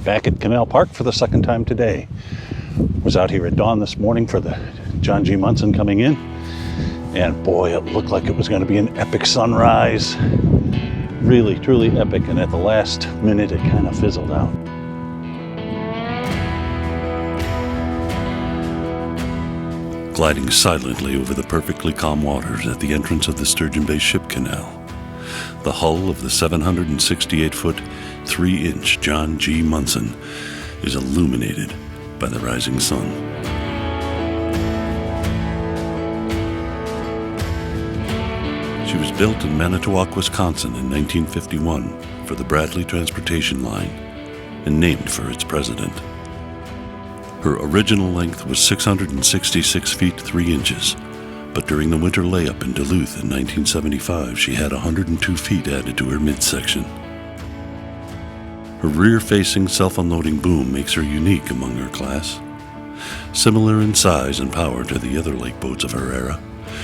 Back at Canal Park for the second time today. Was out here at dawn this morning for the John G Munson coming in, and boy, it looked like it was going to be an epic sunrise. Really, truly epic, and at the last minute it kind of fizzled out. Gliding silently over the perfectly calm waters at the entrance of the Sturgeon Bay Ship Canal, the hull of the 768-foot, 3-inch John G Munson is illuminated by the rising sun. She was built in Manitowoc, Wisconsin in 1951 for the Bradley Transportation Line and named for its president. Her original length was 666 feet 3 inches, but during the winter layup in Duluth in 1975, she had 102 feet added to her midsection. Her rear-facing self-unloading boom makes her unique among her class. Similar in size and power to the other lake boats of her era,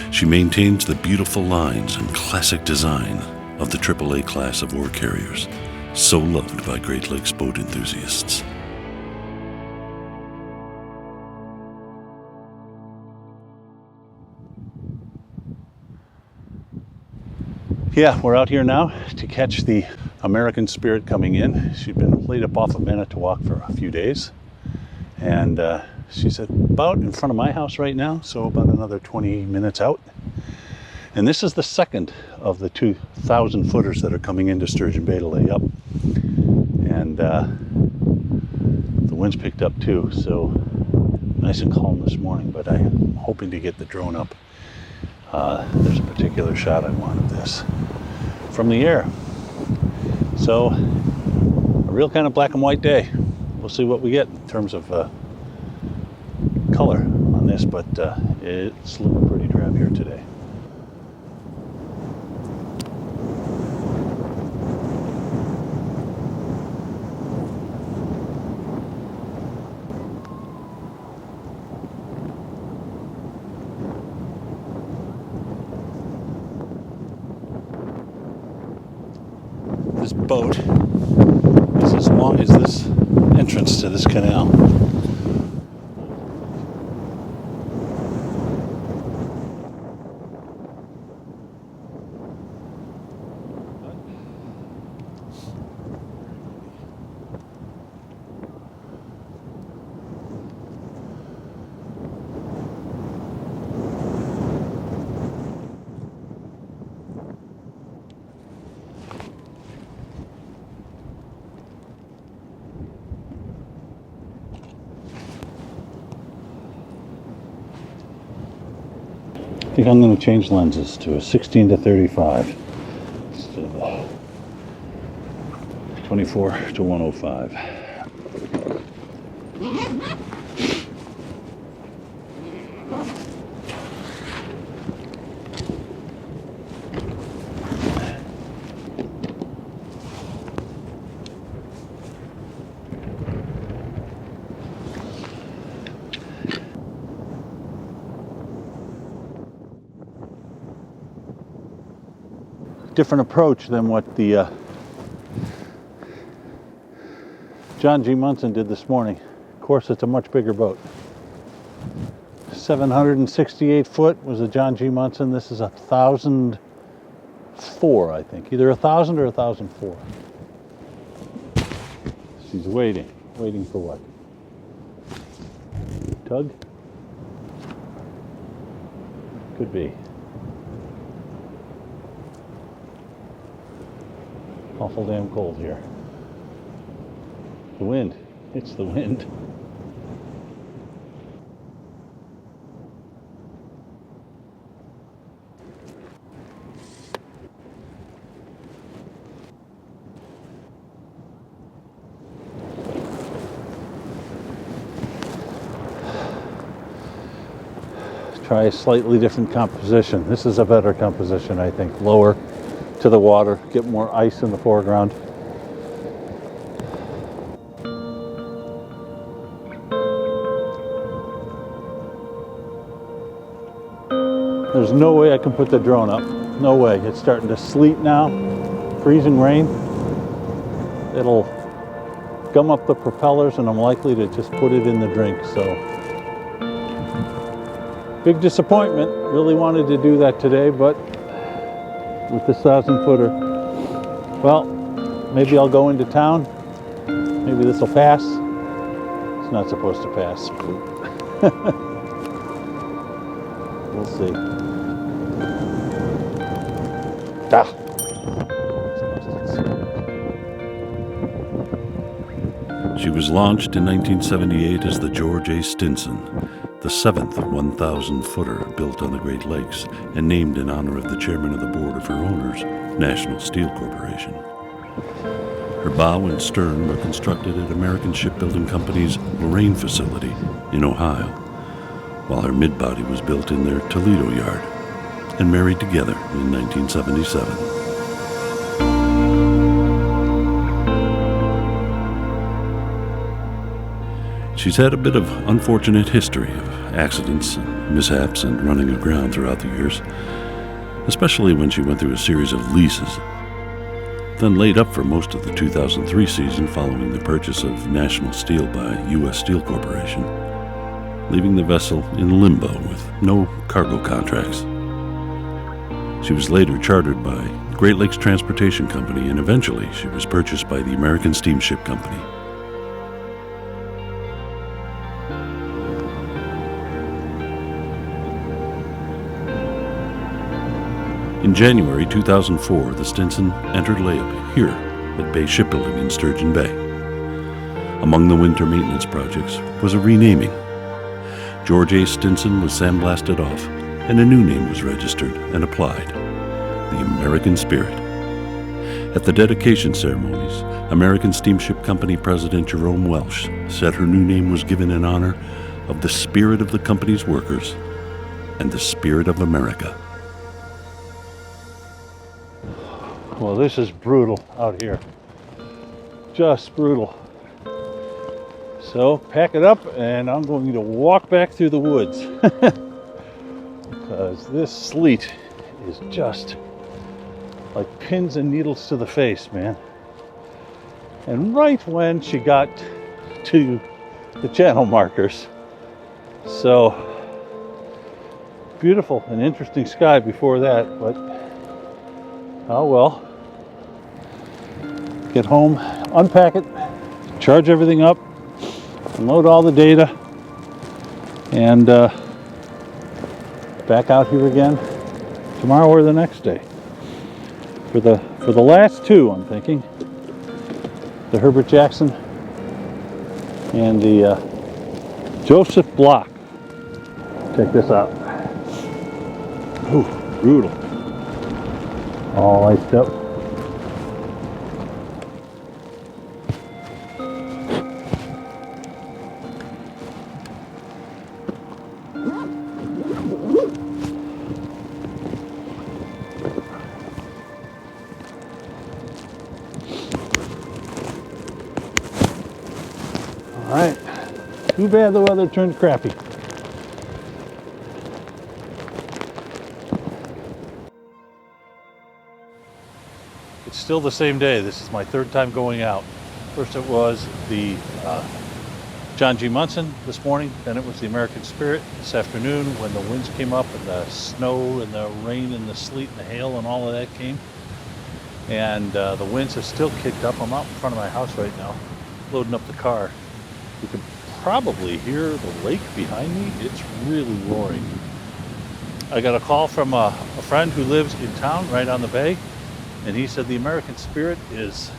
she maintains the beautiful lines and classic design of the AAA class of war carriers, so loved by Great Lakes boat enthusiasts. Yeah, we're out here now to catch the American Spirit coming in. She'd been laid up off of Manitowoc for a few days, and she's about in front of my house right now, so about another 20 minutes out. And this is the second of the 2,000 footers that are coming into Sturgeon Bay to lay up. And the wind's picked up too, so nice and calm this morning, but I'm hoping to get the drone up. There's a particular shot I want of this from the air. So a real kind of black and white day. We'll see what we get in terms of color on this, but it's looking pretty drab here today. This boat is as long as this entrance to this canal. I think I'm going to change lenses to a 16 to 35 instead of 24 to 105. Different approach than what the John G Munson did this morning. Of course, it's a much bigger boat. 768 foot was a John G Munson. This is 1,004, I think. Either 1,000 or 1,004. She's waiting. Waiting for what? Tug? Could be. Awful damn cold here. The wind. It's the wind. Try a slightly different composition. This is a better composition, I think. Lower to the water, get more ice in the foreground. There's no way I can put the drone up. No way. It's starting to sleet now. Freezing rain. It'll gum up the propellers, and I'm likely to just put it in the drink. So big disappointment. Really wanted to do that today, but with this 1,000-footer, well, maybe I'll go into town. Maybe this will pass. It's not supposed to pass. We'll see. Ah. She was launched in 1978 as the George A. Stinson, the 7th 1,000-footer built on the Great Lakes and named in honor of the chairman of the board of her owners, National Steel Corporation. Her bow and stern were constructed at American Shipbuilding Company's Lorraine facility in Ohio, while her mid-body was built in their Toledo yard and married together in 1977. She's had a bit of unfortunate history of accidents and mishaps and running aground throughout the years, especially when she went through a series of leases, then laid up for most of the 2003 season following the purchase of National Steel by U.S. Steel Corporation, leaving the vessel in limbo with no cargo contracts. She was later chartered by Great Lakes Transportation Company, and eventually she was purchased by the American Steamship Company. In January 2004, the Stinson entered layup here at Bay Shipbuilding in Sturgeon Bay. Among the winter maintenance projects was a renaming. George A. Stinson was sandblasted off, and a new name was registered and applied, the American Spirit. At the dedication ceremonies, American Steamship Company President Jerome Welsh said her new name was given in honor of the spirit of the company's workers and the spirit of America. Well, this is brutal out here. Just brutal. So, pack it up and I'm going to walk back through the woods. Because this sleet is just like pins and needles to the face, man. And right when she got to the channel markers. So, beautiful and interesting sky before that, but oh well. Get home, unpack it, charge everything up, load all the data, and back out here again tomorrow or the next day. For the last two, I'm thinking, the Herbert Jackson and the Joseph Block. Check this out. Ooh, brutal. All iced up. All right. Too bad the weather turned crappy. It's still the same day. This is my third time going out. First it was the John G Munson this morning, then it was the American Spirit this afternoon when the winds came up and the snow and the rain and the sleet and the hail and all of that came. And the winds have still kicked up. I'm out in front of my house right now, loading up the car. You can probably hear the lake behind me. It's really roaring. I got a call from a friend who lives in town right on the bay, and he said the American Spirit is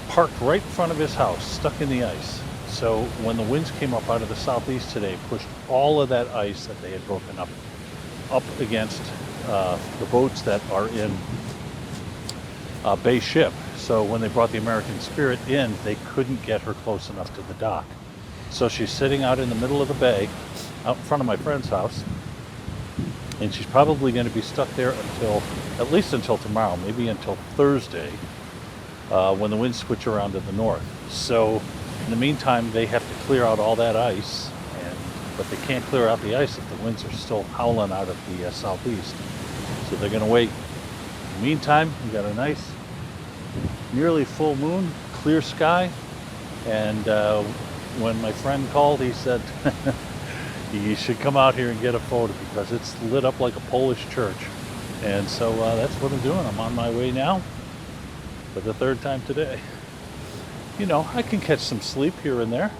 parked right in front of his house, stuck in the ice. So when the winds came up out of the southeast today, pushed all of that ice that they had broken up against the boats that are in Bay Ship. So when they brought the American Spirit in, they couldn't get her close enough to the dock. So she's sitting out in the middle of the bay, out in front of my friend's house, and she's probably going to be stuck there at least until tomorrow, maybe until Thursday, when the winds switch around to the north. So in the meantime, they have to clear out all that ice, but they can't clear out the ice if the winds are still howling out of the southeast. So they're going to wait. In the meantime, we got a nice, nearly full moon, clear sky. And when my friend called, he said, you should come out here and get a photo because it's lit up like a Polish church. And so that's what I'm doing. I'm on my way now for the third time today. You know, I can catch some sleep here and there.